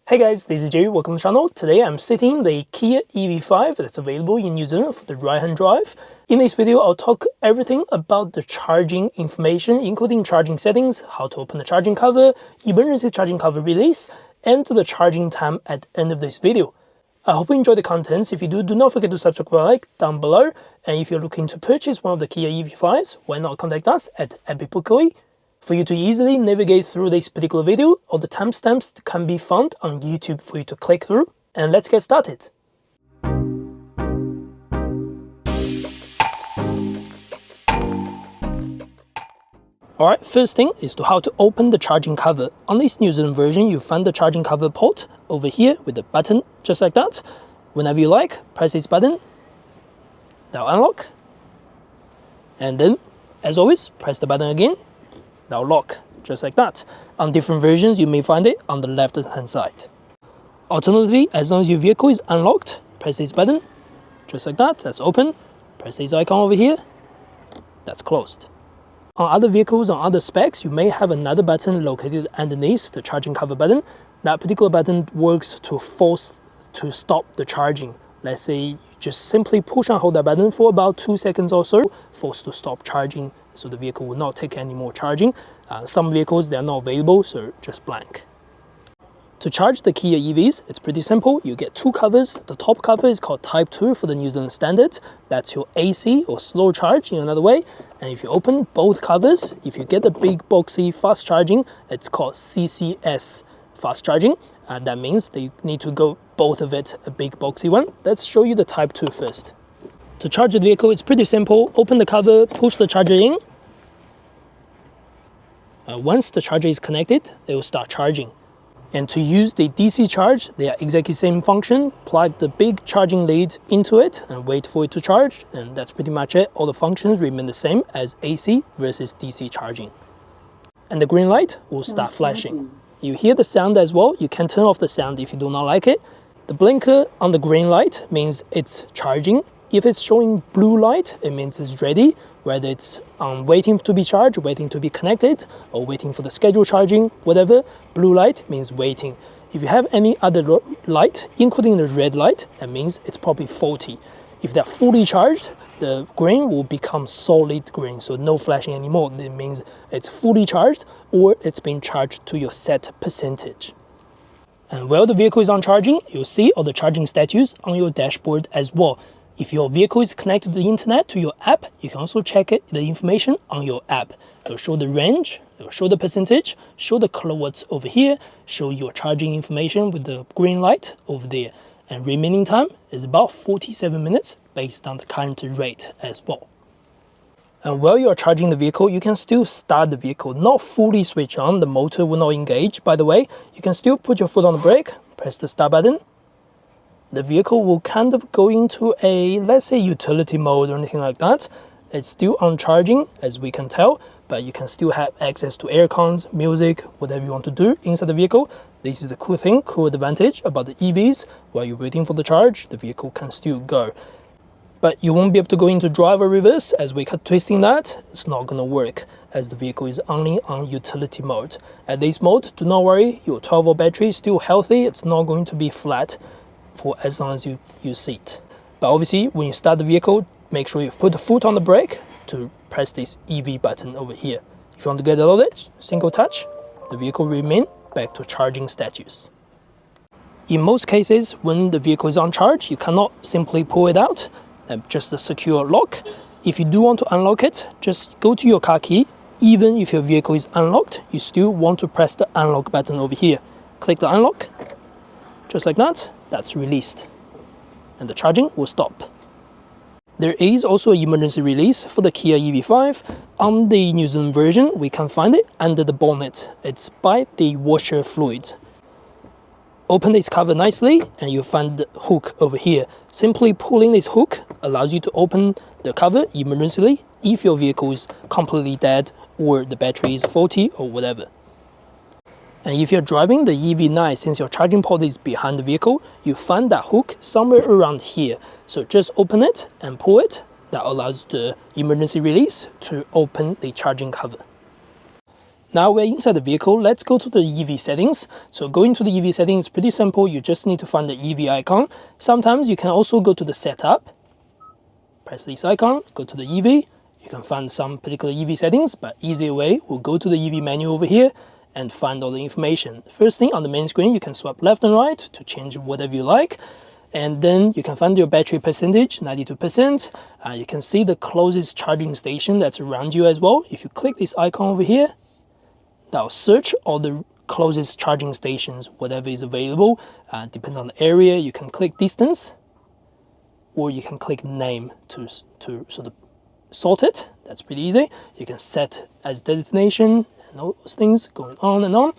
Hey guys, this is Jay, welcome to the channel. Today I'm sitting in the Kia EV5 that's available in New Zealand for the right-hand drive. In this video, I'll talk everything about the charging information, including charging settings, how to open the charging cover, emergency charging cover release, and the charging time at the end of this video. I hope you enjoy the contents. If you do not forget to subscribe and like down below. And if you're looking to purchase one of the Kia EV5s, why not contact us at Epipukoi. For you to easily navigate through this particular video, all the timestamps can be found on YouTube for you to click through. And let's get started. Alright, first thing is to how to open the charging cover. On this New Zealand version, you find the charging cover port over here with the button just like that. Whenever you like, press this button, that'll unlock. And then, as always, press the button again. Now lock, just like that. On different versions, you may find it on the left-hand side. Alternatively, as long as your vehicle is unlocked, press this button, just like that, that's open. Press this icon over here, that's closed. On other vehicles, on other specs, you may have another button located underneath the charging cover button. That particular button works to force to stop the charging. Let's say you just simply push and hold that button for about 2 seconds or so, forced to stop charging, so the vehicle will not take any more charging. Some vehicles, they are not available, so just blank. To charge the Kia EVs, it's pretty simple. You get two covers. The top cover is called Type 2 for the New Zealand standard. That's your AC or slow charge in another way. And if you open both covers, if you get the big boxy fast charging, it's called CCS fast charging. That means they need to go both of it, a big boxy one. Let's show you the Type 2 first. To charge the vehicle, it's pretty simple. Open the cover, push the charger in. Once the charger is connected, it will start charging. And to use the DC charge, they are exactly the same function. Plug the big charging lead into it and wait for it to charge. And that's pretty much it. All the functions remain the same as AC versus DC charging. And the green light will start flashing. You hear the sound as well. You can turn off the sound if you do not like it. The blinker on the green light means it's charging. If it's showing blue light, it means it's ready, whether it's waiting to be charged, waiting to be connected, or waiting for the scheduled charging, whatever. Blue light means waiting. If you have any other light, including the red light, that means it's probably faulty. If they're fully charged, the green will become solid green, so no flashing anymore. It means it's fully charged or it's been charged to your set percentage. And while the vehicle is on charging, you'll see all the charging status on your dashboard as well. If your vehicle is connected to the internet, to your app, you can also check the information on your app. It'll show the range, it'll show the percentage, show the kilowatts over here, show your charging information with the green light over there. And remaining time is about 47 minutes based on the current rate as well. And while you're charging the vehicle, you can still start the vehicle, not fully switch on, the motor will not engage. By the way, you can still put your foot on the brake, press the start button. The vehicle will kind of go into a, let's say, utility mode or anything like that. It's still on charging, as we can tell, but you can still have access to air cons, music, whatever you want to do inside the vehicle. This is the cool thing, cool advantage about the EVs. While you're waiting for the charge, the vehicle can still go. But you won't be able to go into drive or reverse. As we keep twisting that, it's not going to work, as the vehicle is only on utility mode. At this mode, do not worry, your 12-volt battery is still healthy. It's not going to be flat for as long as you use it. But obviously, when you start the vehicle, make sure you put the foot on the brake to press this EV button over here. If you want to get out of it, single touch, the vehicle will remain back to charging status. In most cases, when the vehicle is on charge, you cannot simply pull it out, just a secure lock. If you do want to unlock it, just go to your car key. Even if your vehicle is unlocked, you still want to press the unlock button over here. Click the unlock, just like that. That's released and the charging will stop. There is also an emergency release for the Kia EV5. On the New Zealand version, we can find it under the bonnet. It's by the washer fluid. Open this cover nicely and you'll find the hook over here. Simply pulling this hook allows you to open the cover emergency if your vehicle is completely dead or the battery is faulty or whatever. And if you're driving the EV9, since your charging port is behind the vehicle, you find that hook somewhere around here. So just open it and pull it. That allows the emergency release to open the charging cover. Now we're inside the vehicle, let's go to the EV settings. So going to the EV settings is pretty simple. You just need to find the EV icon. Sometimes you can also go to the setup, press this icon, go to the EV. You can find some particular EV settings, but easier way, we'll go to the EV menu over here and find all the information. First thing on the main screen, you can swipe left and right to change whatever you like. And then you can find your battery percentage, 92%. You can see the closest charging station that's around you as well. If you click this icon over here, that'll search all the closest charging stations, whatever is available. Depends on the area. You can click distance, or you can click name to sort of sort it. That's pretty easy. You can set as destination and all those things going on and on.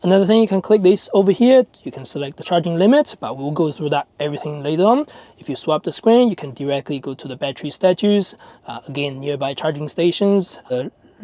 Another thing, you can click this over here. You can select the charging limit, but we'll go through that everything later on. If you swipe the screen, you can directly go to the battery status. Again, nearby charging stations,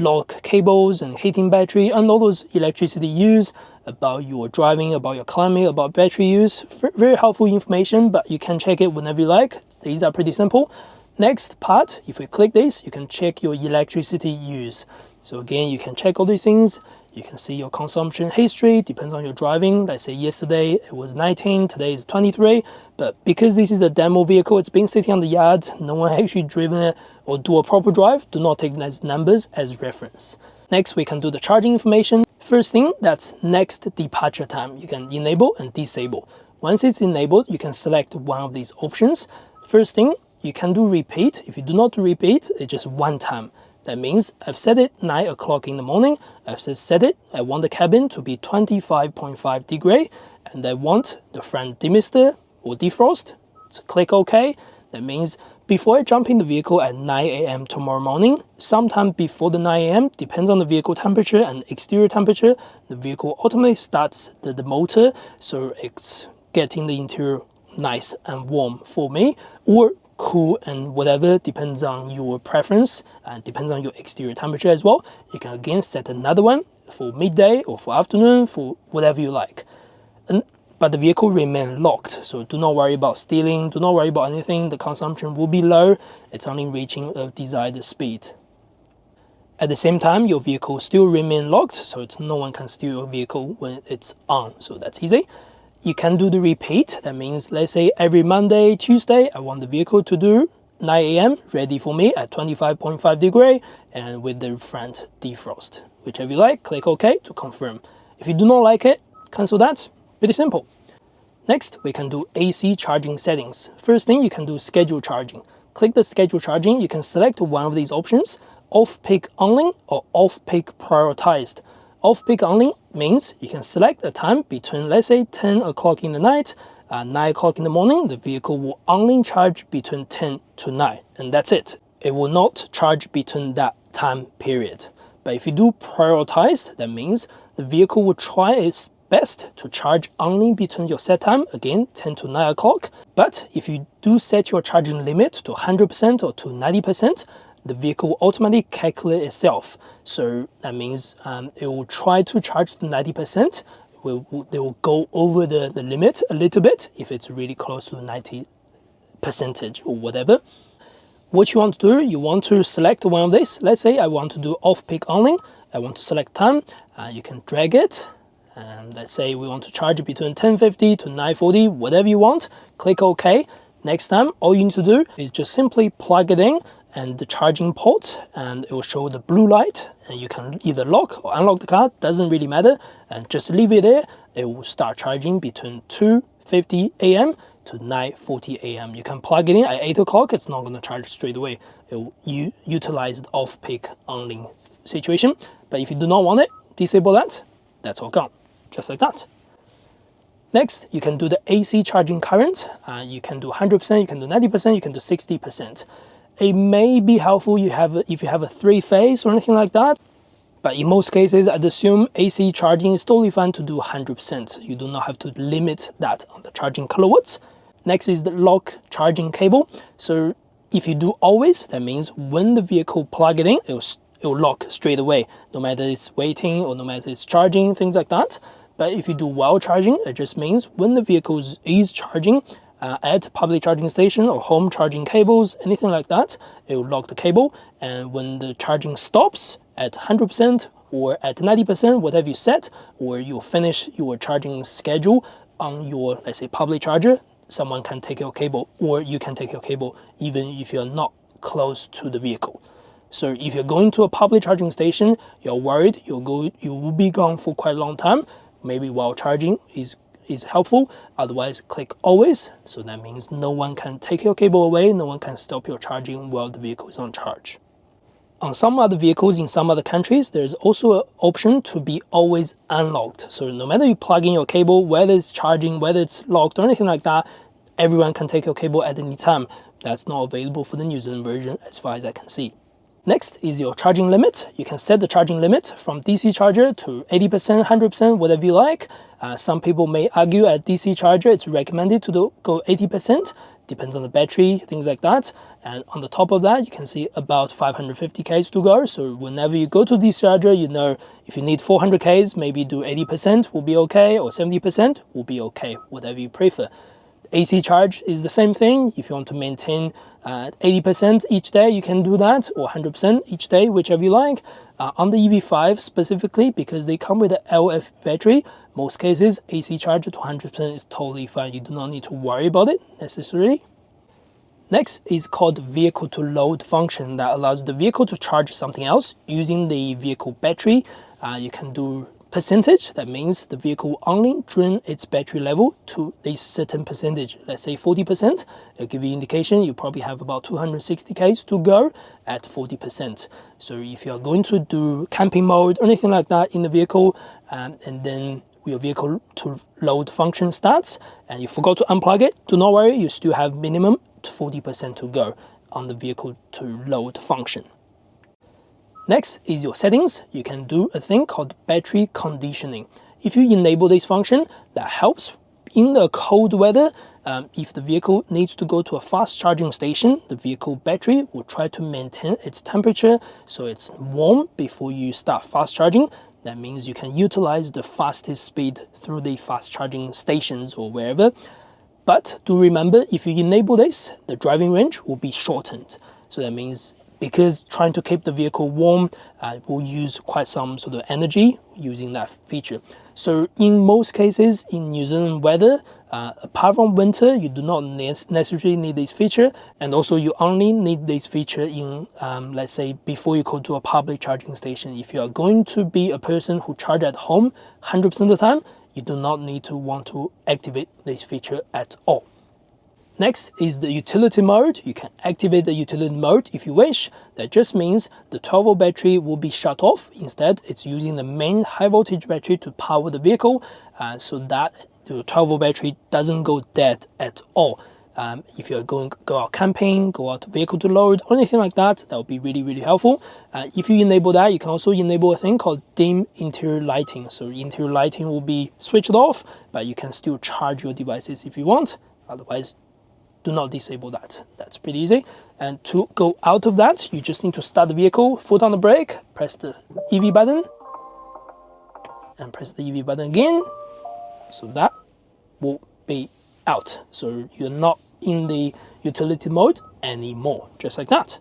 lock cables and heating battery, and all those electricity use, about your driving, about your climate, about battery use. Very helpful information, but you can check it whenever you like. These are pretty simple. Next part, if we click this, you can check your electricity use. So again, you can check all these things. You can see your consumption history, depends on your driving. Let's say yesterday it was 19, today is 23. But because this is a demo vehicle, it's been sitting on the yard, no one actually driven it or do a proper drive, do not take these numbers as reference. Next, we can do the charging information. First thing, that's next departure time. You can enable and disable. Once it's enabled, you can select one of these options. First thing, you can do repeat. If you do not do repeat, it's just one time. That means I've set it 9 o'clock in the morning. I've set it, I want the cabin to be 25.5 degrees, and I want the front demister or defrost. So click OK. That means before I jump in the vehicle at 9 a.m. tomorrow morning, sometime before the 9 a.m., depends on the vehicle temperature and exterior temperature, the vehicle automatically starts the motor, so it's getting the interior nice and warm for me, or cool and whatever, depends on your preference and depends on your exterior temperature as well. You can again set another one for midday or for afternoon, for whatever you like. But the vehicle remains locked, so do not worry about stealing, do not worry about anything. The consumption will be low, it's only reaching a desired speed. At the same time, your vehicle still remains locked, so no one can steal your vehicle when it's on, so that's easy. You can do the repeat. That means, let's say every Monday, Tuesday, I want the vehicle to do 9 a.m. ready for me at 25.5 degrees and with the front defrost. Whichever you like, click OK to confirm. If you do not like it, cancel that. Pretty simple. Next, we can do AC charging settings. First thing, you can do schedule charging. Click the schedule charging. You can select one of these options, off-peak only or off-peak prioritized. Off-peak only means you can select a time between, let's say, 10 o'clock in the night, 9 o'clock in the morning. The vehicle will only charge between 10 to 9, and that's it. It will not charge between that time period. But if you do prioritized, that means the vehicle will try its best to charge only between your set time, again, 10 to 9 o'clock. But if you do set your charging limit to 100% or to 90%, the vehicle will automatically calculate itself. So that means it will try to charge to 90%. They will go over the limit a little bit if it's really close to 90% or whatever. What you want to do, you want to select one of these. Let's say I want to do off-peak only. I want to select time. You can drag it. And let's say we want to charge between 10:50 to 9:40, whatever you want. Click OK. Next time, all you need to do is just simply plug it in and the charging port, and it will show the blue light, and you can either lock or unlock the car, doesn't really matter, and just leave it there. It will start charging between 2:50 a.m. to 9:40 a.m. You can plug it in at 8 o'clock, it's not going to charge straight away. It will utilize the off-peak only situation. But if you do not want it, disable that, that's all gone, just like that. Next, you can do the AC charging current. You can do 100%, you can do 90%, you can do 60%. It may be helpful if you have a 3-phase or anything like that, but in most cases, I'd assume AC charging is totally fine to do 100%. You do not have to limit that on the charging kilowatts. Next is the lock charging cable. So if you do always, that means when the vehicle plug it in, it will lock straight away, no matter it's waiting or no matter it's charging, things like that. But if you do while charging, it just means when the vehicle is charging, at public charging station or home charging cables, anything like that, it will lock the cable. And when the charging stops at 100% or at 90%, whatever you set, or you'll finish your charging schedule on your, let's say, public charger, someone can take your cable, or you can take your cable even if you're not close to the vehicle. So if you're going to a public charging station, you're worried you will be gone for quite a long time, maybe while charging is helpful. Otherwise, click always. So that means no one can take your cable away, no one can stop your charging while the vehicle is on charge. On some other vehicles in some other countries, there's also an option to be always unlocked. So no matter you plug in your cable, whether it's charging, whether it's locked or anything like that, everyone can take your cable at any time. That's not available for the New Zealand version as far as I can see. Next is your charging limit. You can set the charging limit from DC charger to 80%, 100%, whatever you like. Some people may argue at DC charger it's recommended to go 80%, depends on the battery, things like that. And on the top of that, you can see about 550 Ks to go. So whenever you go to DC charger, you know if you need 400 Ks, maybe do 80% will be okay, or 70% will be okay, whatever you prefer. AC charge is the same thing. If you want to maintain 80% each day, you can do that, or 100% each day, whichever you like. On the EV5 specifically, because they come with an LF battery, most cases AC charge to 100% is totally fine. You do not need to worry about it necessarily. Next is called vehicle to load function that allows the vehicle to charge something else using the vehicle battery. You can do percentage. That means the vehicle will only drain its battery level to a certain percentage, let's say 40%. It'll give you indication you probably have about 260 Ks to go at 40%. So if you're going to do camping mode or anything like that in the vehicle, and then your vehicle to load function starts and you forgot to unplug it, do not worry, you still have minimum 40% to go on the vehicle to load function. Next is your settings. You can do a thing called battery conditioning. If you enable this function, that helps in the cold weather. If the vehicle needs to go to a fast charging station, the vehicle battery will try to maintain its temperature so it's warm before you start fast charging. That means you can utilize the fastest speed through the fast charging stations or wherever. But do remember, if you enable this, the driving range will be shortened. So that means because trying to keep the vehicle warm will use quite some sort of energy using that feature. So in most cases in New Zealand weather, apart from winter, you do not necessarily need this feature, and also you only need this feature in, let's say, before you go to a public charging station. If you are going to be a person who charges at home 100% of the time, you do not need to want to activate this feature at all. Next is the utility mode. You can activate the utility mode if you wish. That just means the 12-volt battery will be shut off. Instead, it's using the main high voltage battery to power the vehicle so that the 12-volt battery doesn't go dead at all. If you're going to go out camping, go out vehicle to load, or anything like that, that would be really, really helpful. If you enable that, you can also enable a thing called dim interior lighting. So interior lighting will be switched off, but you can still charge your devices if you want. Otherwise, do not disable that. That's pretty easy. And to go out of that, you just need to start the vehicle, foot on the brake, press the EV button, and press the EV button again. So that will be out. So you're not in the utility mode anymore, just like that.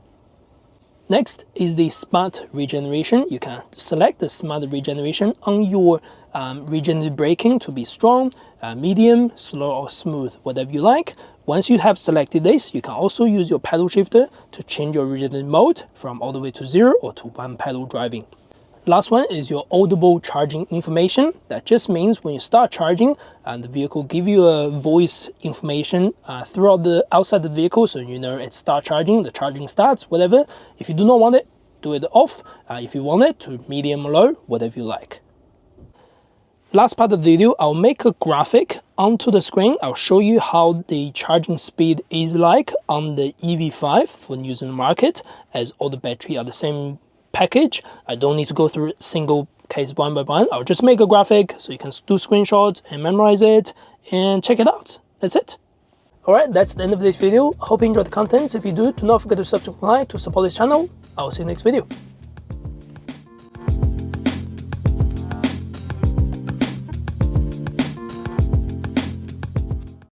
Next is the smart regeneration. You can select the smart regeneration on your regenerative braking to be strong, medium, slow, or smooth, whatever you like. Once you have selected this, you can also use your pedal shifter to change your regenerative mode from all the way to 0 or to 1 pedal driving. Last one is your Audible charging information. That just means when you start charging, the vehicle give you a voice information throughout the outside the vehicle, so you know it start charging, the charging starts, whatever. If you do not want it, do it off. If you want it to medium or low, whatever you like. Last part of the video, I'll make a graphic onto the screen. I'll show you how the charging speed is like on the EV5 for New Zealand market, as all the battery are the same package. I don't need to go through single case one by one. I'll just make a graphic so you can do screenshots and memorize it and check it out. That's it. Alright, that's the end of this video. I hope you enjoyed the content. If you do not forget to subscribe to support this channel. I'll see you next video.